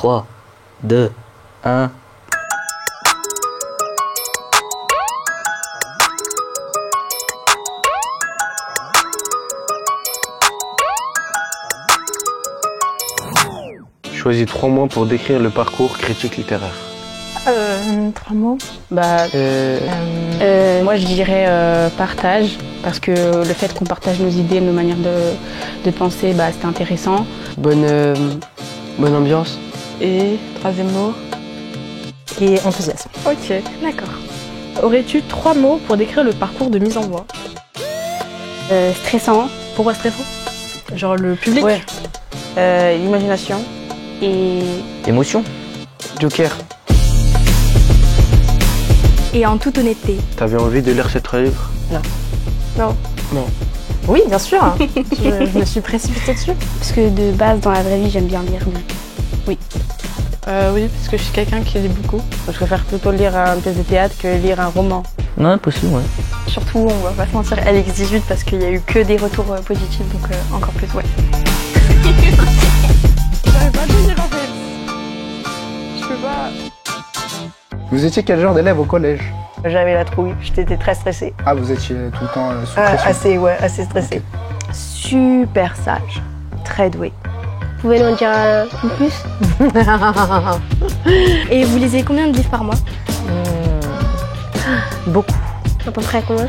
3, 2, 1. Choisis 3 mots pour décrire le parcours critique littéraire. 3 mots. Moi je dirais partage, parce que le fait qu'on partage nos idées, nos manières de penser, c'était intéressant. Bonne ambiance. Et 3e mot. Et enthousiasme. Ok, d'accord. Aurais-tu 3 mots pour décrire le parcours de mise en voix? Stressant. Pourquoi stressant? Genre le public? Ouais. Imagination. Et Émotion. Joker. Et en toute honnêteté. T'avais envie de lire ce livre? Non. Oui, bien sûr. je me suis précipitée dessus. parce que de base, dans la vraie vie, j'aime bien lire. Oui, parce que je suis quelqu'un qui lit beaucoup. Je préfère plutôt lire une pièce de théâtre que lire un roman. Non, possible, ouais. Surtout, on va pas se mentir, LX18 parce qu'il y a eu que des retours positifs, donc encore plus, ouais. J'avais pas de lire en fait. Je peux pas. Vous étiez quel genre d'élève au collège? J'avais la trouille, j'étais très stressée. Ah, vous étiez tout le temps sous pression? Assez stressée. Super sage, très doué. Vous pouvez nous en dire un peu plus? Et vous lisez combien de livres par mois? Beaucoup. À peu près combien?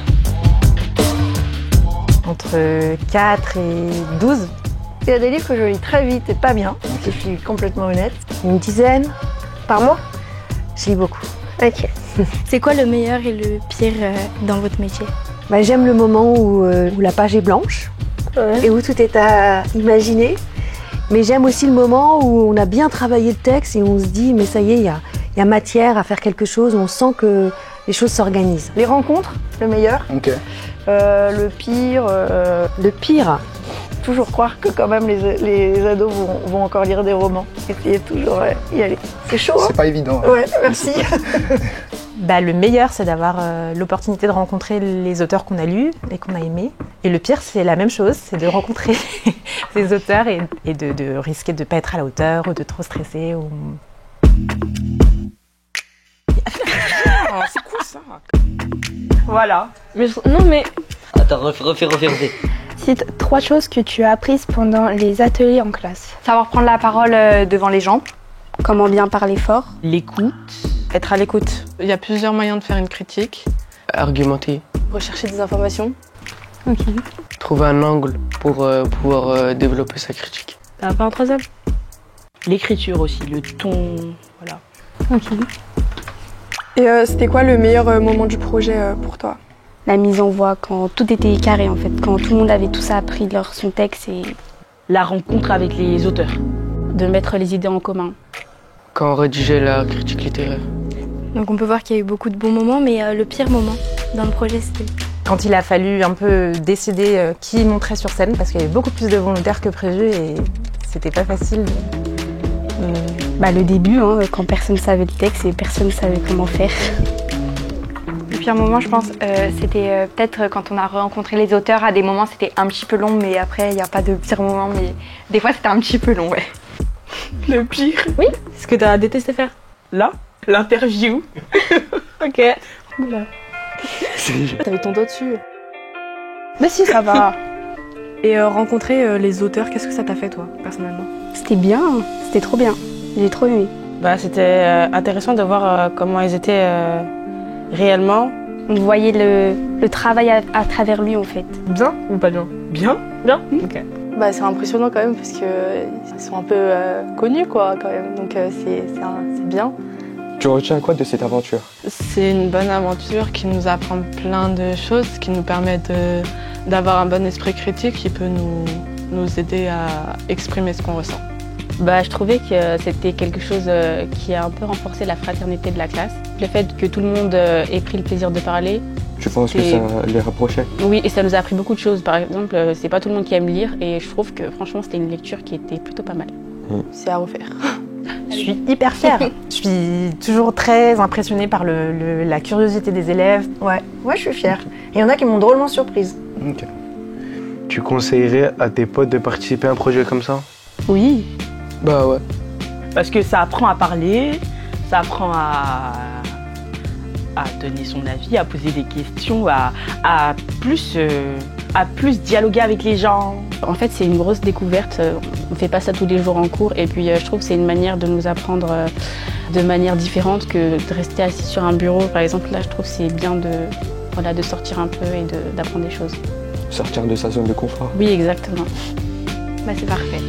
Entre 4 et 12. Il y a des livres que je lis très vite et pas bien, si je suis complètement honnête. Une dizaine. Par mois? Je lis beaucoup. Ok. C'est quoi le meilleur et le pire dans votre métier? J'aime le moment où la page est blanche et où tout est à imaginer. Mais j'aime aussi le moment où on a bien travaillé le texte et on se dit mais ça y est, il y a matière à faire quelque chose, où on sent que les choses s'organisent. Les rencontres, le meilleur. Ok. Le pire, toujours croire que quand même les ados vont encore lire des romans. Essayer de toujours y aller. C'est chaud, hein? C'est pas évident. Ouais, merci. Le meilleur, c'est d'avoir l'opportunité de rencontrer les auteurs qu'on a lus et qu'on a aimés. Et le pire, c'est la même chose, c'est de rencontrer ces auteurs et de risquer de ne pas être à la hauteur ou de trop stresser. Ou... C'est cool ça. Voilà. Mais Attends, refais. Cite 3 choses que tu as apprises pendant les ateliers en classe. Savoir prendre la parole devant les gens. Comment bien parler fort. L'écoute. être à l'écoute. Il y a plusieurs moyens de faire une critique. Argumenter. Rechercher des informations. Ok. Trouver un angle pour pouvoir développer sa critique. T'as pas un 3e? L'écriture aussi, le ton, voilà. Ok. Et c'était quoi le meilleur moment du projet pour toi? La mise en voix, quand tout était carré en fait, quand tout le monde avait tout ça appris son texte et... La rencontre avec les auteurs. De mettre les idées en commun. Quand on rédigeait la critique littéraire. Donc on peut voir qu'il y a eu beaucoup de bons moments, mais le pire moment dans le projet c'était... Quand il a fallu un peu décider qui montrait sur scène, parce qu'il y avait beaucoup plus de volontaires que prévu et c'était pas facile. Le début, hein, quand personne savait le texte et personne savait comment faire. Le pire moment, je pense, c'était peut-être quand on a rencontré les auteurs. À des moments, c'était un petit peu long, mais après, il n'y a pas de pire moment. Mais des fois, c'était un petit peu long, ouais. Le pire? Oui. Ce que t'as détesté faire? Là? L'interview. Ok. Oula. T'avais ton dos dessus. Mais si, ça va. Et rencontrer les auteurs, qu'est-ce que ça t'a fait, toi, personnellement? C'était bien, c'était trop bien. J'ai trop aimé. C'était intéressant de voir comment ils étaient réellement. On voyait le travail à travers lui, en fait. Bien ou pas bien? Bien? Bien. Ok. C'est impressionnant quand même parce qu'ils sont un peu connus quoi quand même, donc c'est bien. Tu retiens quoi de cette aventure? C'est une bonne aventure qui nous apprend plein de choses, qui nous permet d'avoir un bon esprit critique qui peut nous aider à exprimer ce qu'on ressent. Je trouvais que c'était quelque chose qui a un peu renforcé la fraternité de la classe. Le fait que tout le monde ait pris le plaisir de parler. Tu penses que ça les rapprochait? Oui, et ça nous a appris beaucoup de choses. Par exemple, c'est pas tout le monde qui aime lire et je trouve que franchement c'était une lecture qui était plutôt pas mal. C'est à refaire. Je suis hyper fière. Je suis toujours très impressionnée par la curiosité des élèves. Ouais, je suis fière. Il y en a qui m'ont drôlement surprise. Ok. Tu conseillerais à tes potes de participer à un projet comme ça? Oui. Ouais. Parce que ça apprend à parler, ça apprend à donner son avis, à poser des questions, à plus dialoguer avec les gens. En fait, c'est une grosse découverte. On ne fait pas ça tous les jours en cours. Et puis, je trouve que c'est une manière de nous apprendre de manière différente que de rester assis sur un bureau. Par exemple, là, je trouve que c'est bien de sortir un peu et d'apprendre des choses. Sortir de sa zone de confort. Oui, exactement. Bah, c'est parfait.